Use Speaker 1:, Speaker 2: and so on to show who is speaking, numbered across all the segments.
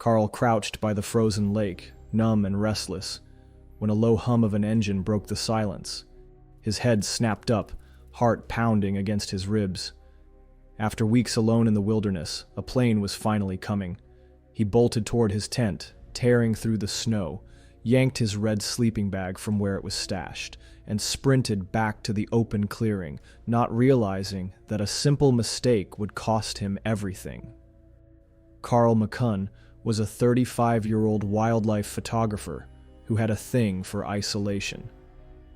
Speaker 1: Carl crouched by the frozen lake, numb and restless, when a low hum of an engine broke the silence. His head snapped up, heart pounding against his ribs. After weeks alone in the wilderness, a plane was finally coming. He bolted toward his tent, tearing through the snow, yanked his red sleeping bag from where it was stashed, and sprinted back to the open clearing, not realizing that a simple mistake would cost him everything. Carl McCunn was a 35-year-old wildlife photographer who had a thing for isolation.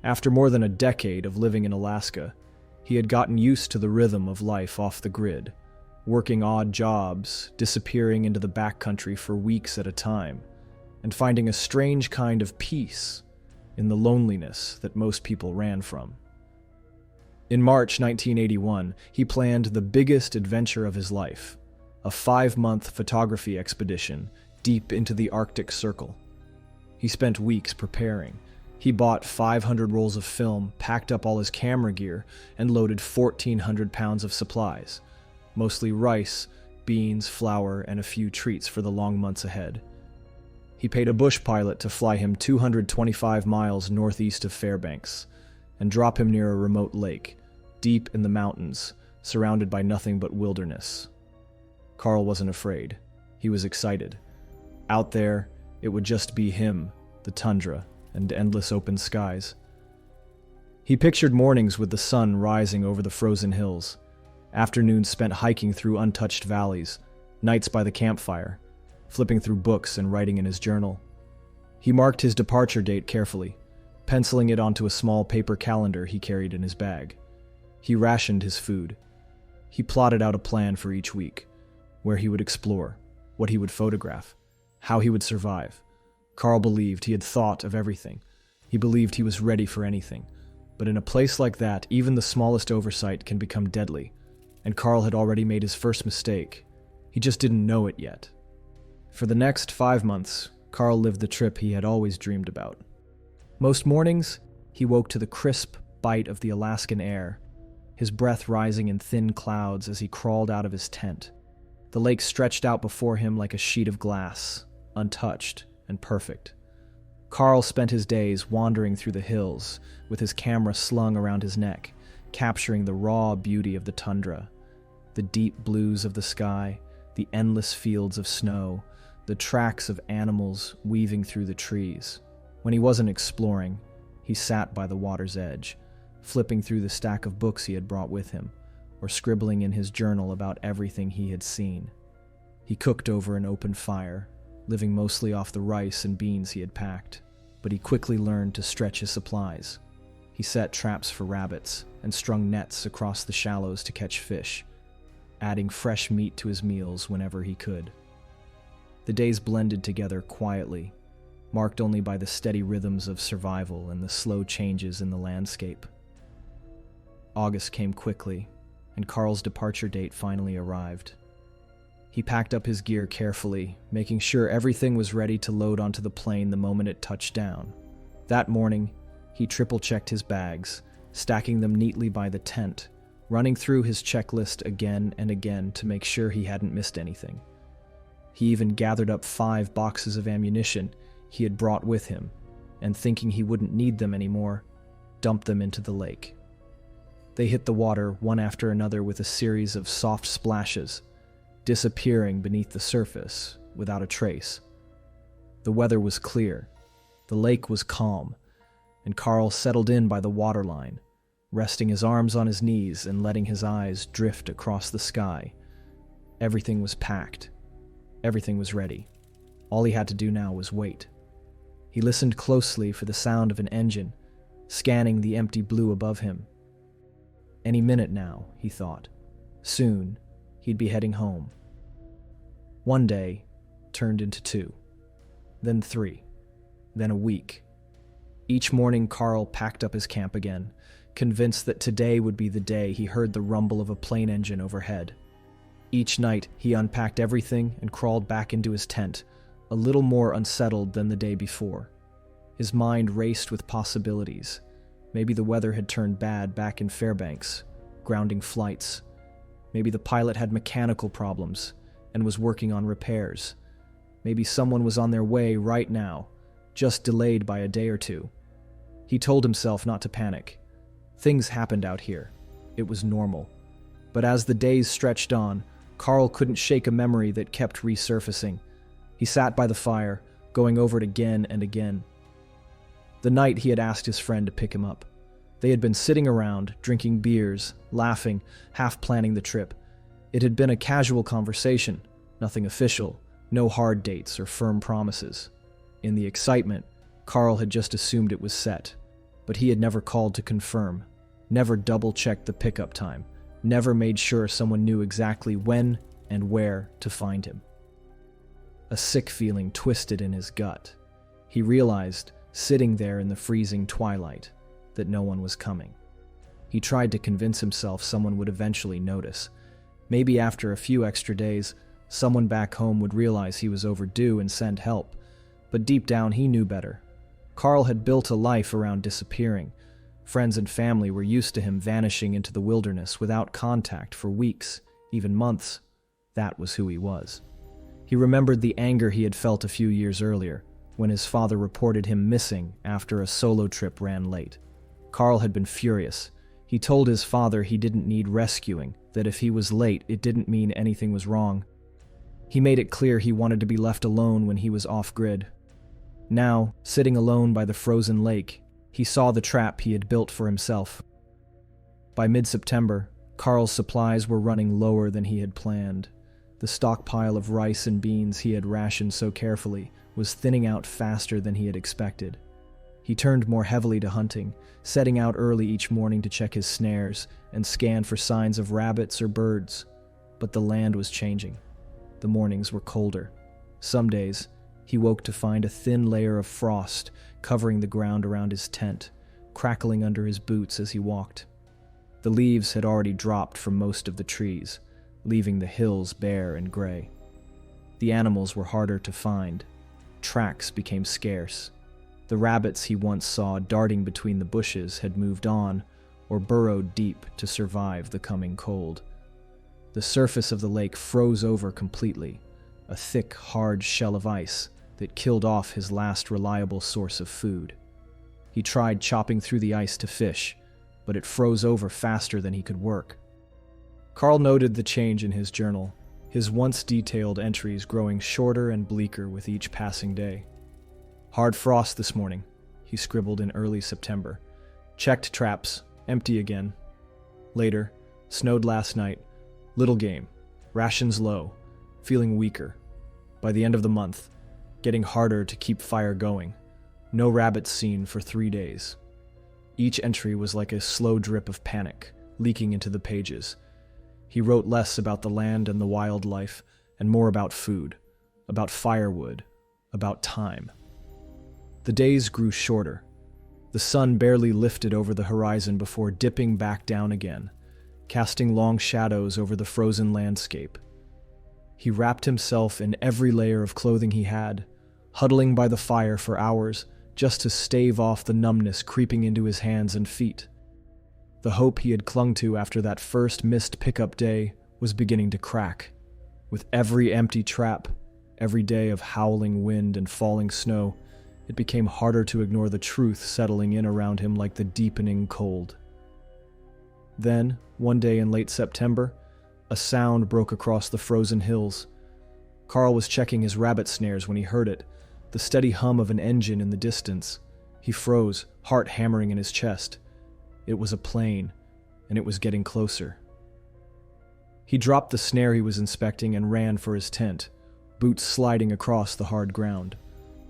Speaker 1: After more than a decade of living in Alaska, he had gotten used to the rhythm of life off the grid, working odd jobs, disappearing into the backcountry for weeks at a time, and finding a strange kind of peace in the loneliness that most people ran from. In March 1981, he planned the biggest adventure of his life, a 5-month photography expedition deep into the Arctic Circle. He spent weeks preparing. He bought 500 rolls of film, packed up all his camera gear, and loaded 1,400 pounds of supplies, mostly rice, beans, flour, and a few treats for the long months ahead. He paid a bush pilot to fly him 225 miles northeast of Fairbanks and drop him near a remote lake, deep in the mountains, surrounded by nothing but wilderness. Carl wasn't afraid. He was excited. Out there, it would just be him, the tundra, and endless open skies. He pictured mornings with the sun rising over the frozen hills, afternoons spent hiking through untouched valleys, nights by the campfire, flipping through books and writing in his journal. He marked his departure date carefully, penciling it onto a small paper calendar he carried in his bag. He rationed his food. He plotted out a plan for each week, where he would explore, what he would photograph, how he would survive. Carl believed he had thought of everything. He believed he was ready for anything. But in a place like that, even the smallest oversight can become deadly, and Carl had already made his first mistake. He just didn't know it yet. For the next 5 months, Carl lived the trip he had always dreamed about. Most mornings, he woke to the crisp bite of the Alaskan air, his breath rising in thin clouds as he crawled out of his tent. The lake stretched out before him like a sheet of glass, untouched and perfect. Carl spent his days wandering through the hills, with his camera slung around his neck, capturing the raw beauty of the tundra, the deep blues of the sky, the endless fields of snow, the tracks of animals weaving through the trees. When he wasn't exploring, he sat by the water's edge, flipping through the stack of books he had brought with him, or scribbling in his journal about everything he had seen. He cooked over an open fire, living mostly off the rice and beans he had packed, but he quickly learned to stretch his supplies. He set traps for rabbits and strung nets across the shallows to catch fish, adding fresh meat to his meals whenever he could. The days blended together quietly, marked only by the steady rhythms of survival and the slow changes in the landscape. August came quickly, and Carl's departure date finally arrived. He packed up his gear carefully, making sure everything was ready to load onto the plane the moment it touched down. That morning, he triple-checked his bags, stacking them neatly by the tent, running through his checklist again and again to make sure he hadn't missed anything. He even gathered up 5 boxes of ammunition he had brought with him, and thinking he wouldn't need them anymore, dumped them into the lake. They hit the water one after another with a series of soft splashes, disappearing beneath the surface without a trace. The weather was clear, the lake was calm, and Carl settled in by the waterline, resting his arms on his knees and letting his eyes drift across the sky. Everything was packed. Everything was ready. All he had to do now was wait. He listened closely for the sound of an engine, scanning the empty blue above him. Any minute now, he thought. Soon, he'd be heading home. One day turned into 2, then 3, then a week. Each morning, Carl packed up his camp again, convinced that today would be the day he heard the rumble of a plane engine overhead. Each night, he unpacked everything and crawled back into his tent, a little more unsettled than the day before. His mind raced with possibilities. Maybe the weather had turned bad back in Fairbanks, grounding flights. Maybe the pilot had mechanical problems and was working on repairs. Maybe someone was on their way right now, just delayed by a day or two. He told himself not to panic. Things happened out here. It was normal. But as the days stretched on, Carl couldn't shake a memory that kept resurfacing. He sat by the fire, going over it again and again. The night he had asked his friend to pick him up. They had been sitting around, drinking beers, laughing, half planning the trip. It had been a casual conversation, nothing official, no hard dates or firm promises. In the excitement, Carl had just assumed it was set, but he had never called to confirm, never double-checked the pickup time, never made sure someone knew exactly when and where to find him. A sick feeling twisted in his gut. He realized, sitting there in the freezing twilight, that no one was coming. He tried to convince himself someone would eventually notice. Maybe after a few extra days, someone back home would realize he was overdue and send help. But deep down, he knew better. Carl had built a life around disappearing. Friends and family were used to him vanishing into the wilderness without contact for weeks, even months. That was who he was. He remembered the anger he had felt a few years earlier, when his father reported him missing after a solo trip ran late. Carl had been furious. He told his father he didn't need rescuing, that if he was late, it didn't mean anything was wrong. He made it clear he wanted to be left alone when he was off-grid. Now, sitting alone by the frozen lake, he saw the trap he had built for himself. By mid-September, Carl's supplies were running lower than he had planned. The stockpile of rice and beans he had rationed so carefully was thinning out faster than he had expected. He turned more heavily to hunting, setting out early each morning to check his snares and scan for signs of rabbits or birds. But the land was changing. The mornings were colder. Some days, he woke to find a thin layer of frost covering the ground around his tent, crackling under his boots as he walked. The leaves had already dropped from most of the trees, leaving the hills bare and gray. The animals were harder to find. Tracks became scarce. The rabbits he once saw darting between the bushes had moved on or burrowed deep to survive the coming cold. The surface of the lake froze over completely, a thick, hard shell of ice that killed off his last reliable source of food. He tried chopping through the ice to fish, but it froze over faster than he could work. Carl noted the change in his journal, his once detailed entries growing shorter and bleaker with each passing day. Hard frost this morning, he scribbled in early September. Checked traps, empty again. Later, snowed last night, little game, rations low, feeling weaker. By the end of the month, getting harder to keep fire going. No rabbits seen for 3 days. Each entry was like a slow drip of panic, leaking into the pages. He wrote less about the land and the wildlife, and more about food, about firewood, about time. The days grew shorter. The sun barely lifted over the horizon before dipping back down again, casting long shadows over the frozen landscape. He wrapped himself in every layer of clothing he had, huddling by the fire for hours just to stave off the numbness creeping into his hands and feet. The hope he had clung to after that first missed pickup day was beginning to crack. With every empty trap, every day of howling wind and falling snow, it became harder to ignore the truth settling in around him like the deepening cold. Then, one day in late September, a sound broke across the frozen hills. Carl was checking his rabbit snares when he heard it, the steady hum of an engine in the distance. He froze, heart hammering in his chest. It was a plane, and it was getting closer. He dropped the snare he was inspecting and ran for his tent, boots sliding across the hard ground.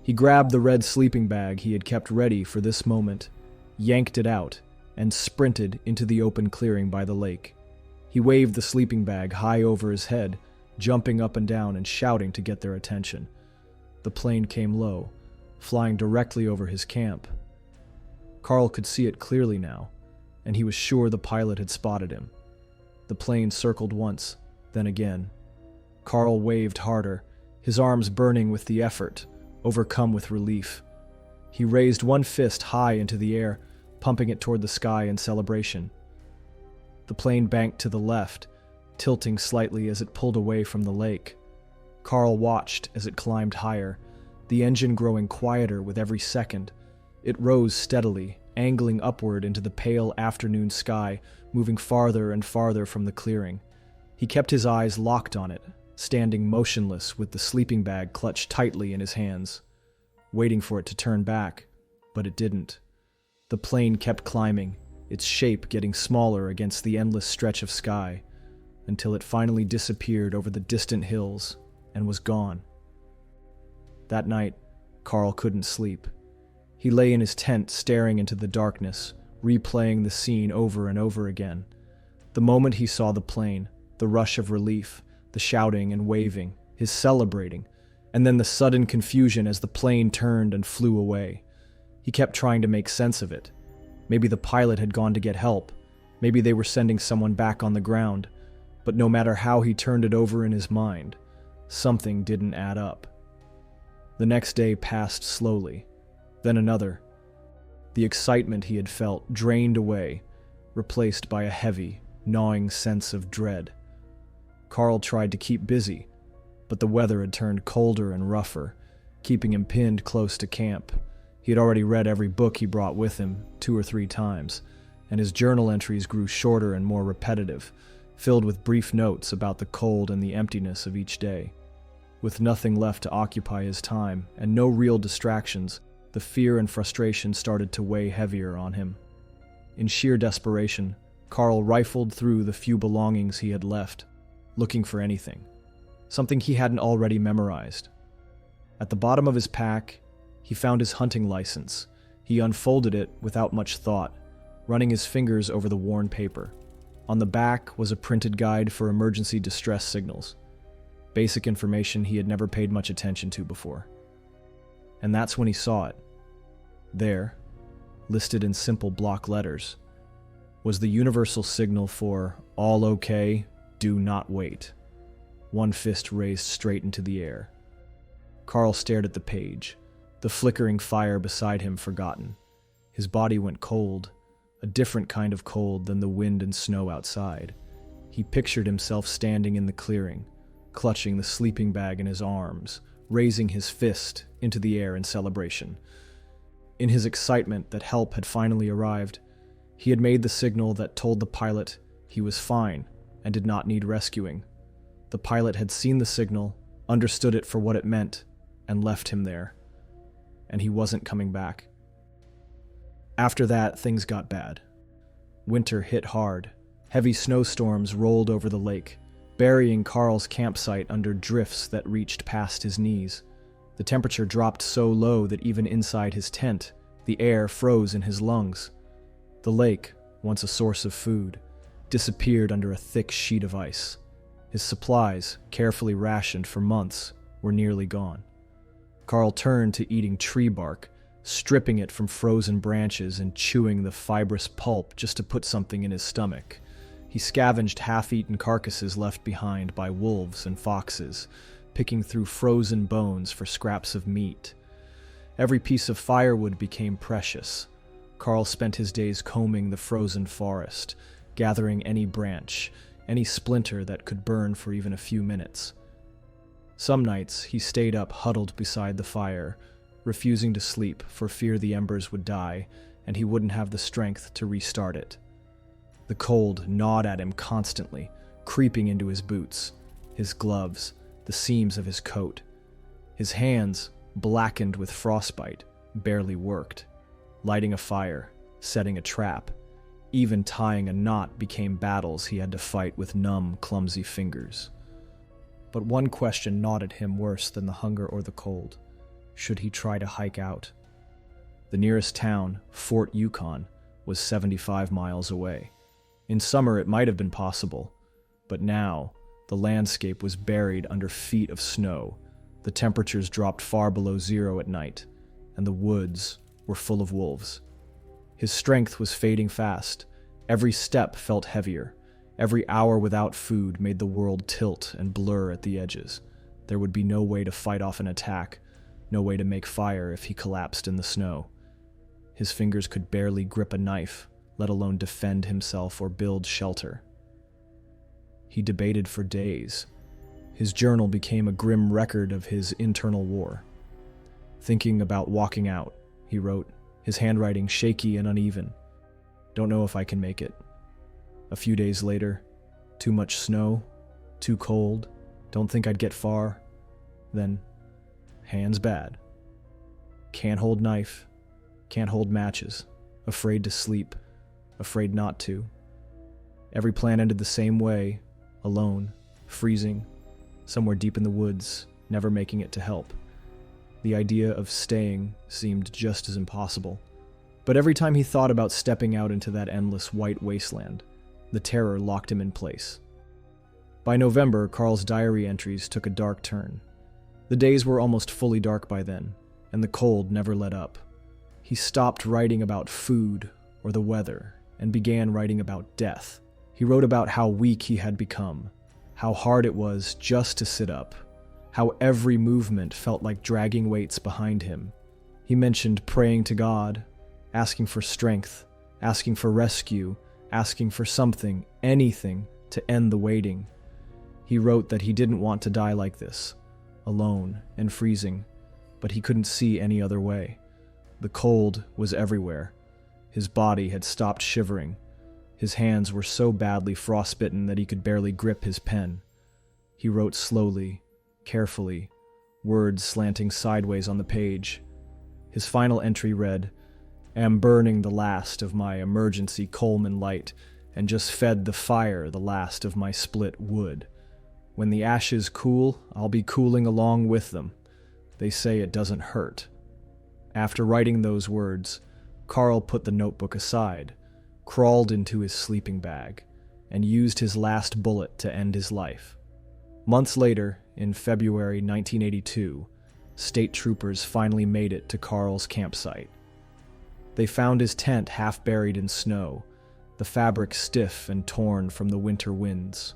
Speaker 1: He grabbed the red sleeping bag he had kept ready for this moment, yanked it out, and sprinted into the open clearing by the lake. He waved the sleeping bag high over his head, jumping up and down and shouting to get their attention. The plane came low, flying directly over his camp. Carl could see it clearly now, and he was sure the pilot had spotted him. The plane circled once, then again. Carl waved harder, his arms burning with the effort, overcome with relief. He raised one fist high into the air, pumping it toward the sky in celebration. The plane banked to the left, tilting slightly as it pulled away from the lake. Carl watched as it climbed higher, the engine growing quieter with every second. It rose steadily, angling upward into the pale afternoon sky, moving farther and farther from the clearing. He kept his eyes locked on it, standing motionless with the sleeping bag clutched tightly in his hands, waiting for it to turn back, but it didn't. The plane kept climbing, its shape getting smaller against the endless stretch of sky, until it finally disappeared over the distant hills and was gone. That night, Carl couldn't sleep. He lay in his tent staring into the darkness, replaying the scene over and over again. The moment he saw the plane, the rush of relief, the shouting and waving, his celebrating, and then the sudden confusion as the plane turned and flew away. He kept trying to make sense of it. Maybe the pilot had gone to get help. Maybe they were sending someone back on the ground. But no matter how he turned it over in his mind, something didn't add up. The next day passed slowly, then another. The excitement he had felt drained away, replaced by a heavy, gnawing sense of dread. Carl tried to keep busy, but the weather had turned colder and rougher, keeping him pinned close to camp. He had already read every book he brought with him 2 or 3 times, and his journal entries grew shorter and more repetitive, filled with brief notes about the cold and the emptiness of each day. With nothing left to occupy his time and no real distractions, the fear and frustration started to weigh heavier on him. In sheer desperation, Carl rifled through the few belongings he had left, looking for anything, something he hadn't already memorized. At the bottom of his pack, he found his hunting license. He unfolded it without much thought, running his fingers over the worn paper. On the back was a printed guide for emergency distress signals. Basic information he had never paid much attention to before. And that's when he saw it. There, listed in simple block letters, was the universal signal for "all okay, do not wait." One fist raised straight into the air. Carl stared at the page, the flickering fire beside him forgotten. His body went cold, a different kind of cold than the wind and snow outside. He pictured himself standing in the clearing, clutching the sleeping bag in his arms, raising his fist into the air in celebration. In his excitement that help had finally arrived, he had made the signal that told the pilot he was fine and did not need rescuing. The pilot had seen the signal, understood it for what it meant, and left him there. And he wasn't coming back. After that, things got bad. Winter hit hard. Heavy snowstorms rolled over the lake, burying Carl's campsite under drifts that reached past his knees. The temperature dropped so low that even inside his tent, the air froze in his lungs. The lake, once a source of food, disappeared under a thick sheet of ice. His supplies, carefully rationed for months, were nearly gone. Carl turned to eating tree bark, stripping it from frozen branches and chewing the fibrous pulp just to put something in his stomach. He scavenged half-eaten carcasses left behind by wolves and foxes, picking through frozen bones for scraps of meat. Every piece of firewood became precious. Carl spent his days combing the frozen forest, gathering any branch, any splinter that could burn for even a few minutes. Some nights he stayed up huddled beside the fire, refusing to sleep for fear the embers would die and he wouldn't have the strength to restart it. The cold gnawed at him constantly, creeping into his boots, his gloves, the seams of his coat. His hands, blackened with frostbite, barely worked. Lighting a fire, setting a trap, even tying a knot became battles he had to fight with numb, clumsy fingers. But one question gnawed at him worse than the hunger or the cold. Should he try to hike out? The nearest town, Fort Yukon, was 75 miles away. In summer it might have been possible, but now the landscape was buried under feet of snow, the temperatures dropped far below zero at night, and the woods were full of wolves. His strength was fading fast. Every step felt heavier. Every hour without food made the world tilt and blur at the edges. There would be no way to fight off an attack, no way to make fire if he collapsed in the snow. His fingers could barely grip a knife, let alone defend himself or build shelter. He debated for days. His journal became a grim record of his internal war. "Thinking about walking out," he wrote, his handwriting shaky and uneven. "Don't know if I can make it." A few days later, "Too much snow, too cold, don't think I'd get far." Then, "Hands bad. Can't hold knife, can't hold matches, afraid to sleep, afraid not to." Every plan ended the same way, alone, freezing, somewhere deep in the woods, never making it to help. The idea of staying seemed just as impossible. But every time he thought about stepping out into that endless white wasteland, the terror locked him in place. By November, Carl's diary entries took a dark turn. The days were almost fully dark by then, and the cold never let up. He stopped writing about food or the weather and began writing about death. He wrote about how weak he had become, how hard it was just to sit up, how every movement felt like dragging weights behind him. He mentioned praying to God, asking for strength, asking for rescue, asking for something, anything, to end the waiting. He wrote that he didn't want to die like this, alone and freezing, but he couldn't see any other way. The cold was everywhere. His body had stopped shivering. His hands were so badly frostbitten that he could barely grip his pen. He wrote slowly, carefully, words slanting sideways on the page. His final entry read, "Am burning the last of my emergency Coleman light, and just fed the fire the last of my split wood. When the ashes cool, I'll be cooling along with them. They say it doesn't hurt." After writing those words, Carl put the notebook aside, crawled into his sleeping bag, and used his last bullet to end his life. Months later, in February 1982, state troopers finally made it to Carl's campsite. They found his tent half buried in snow, the fabric stiff and torn from the winter winds.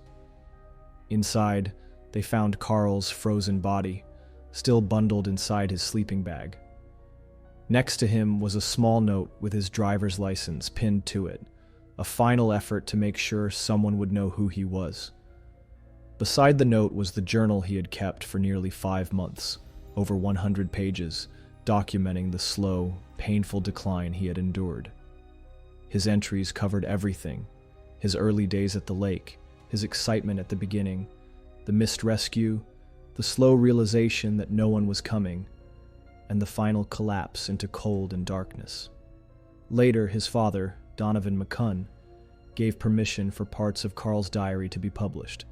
Speaker 1: Inside, they found Carl's frozen body, still bundled inside his sleeping bag. Next to him was a small note with his driver's license pinned to it, a final effort to make sure someone would know who he was. Beside the note was the journal he had kept for nearly 5 months, over 100 pages, documenting the slow, painful decline he had endured. His entries covered everything: his early days at the lake, his excitement at the beginning, the missed rescue, the slow realization that no one was coming, and the final collapse into cold and darkness. Later, his father, Donovan McCunn, gave permission for parts of Carl's diary to be published,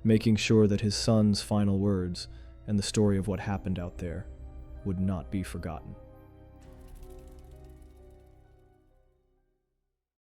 Speaker 1: making sure that his son's final words and the story of what happened out there would not be forgotten.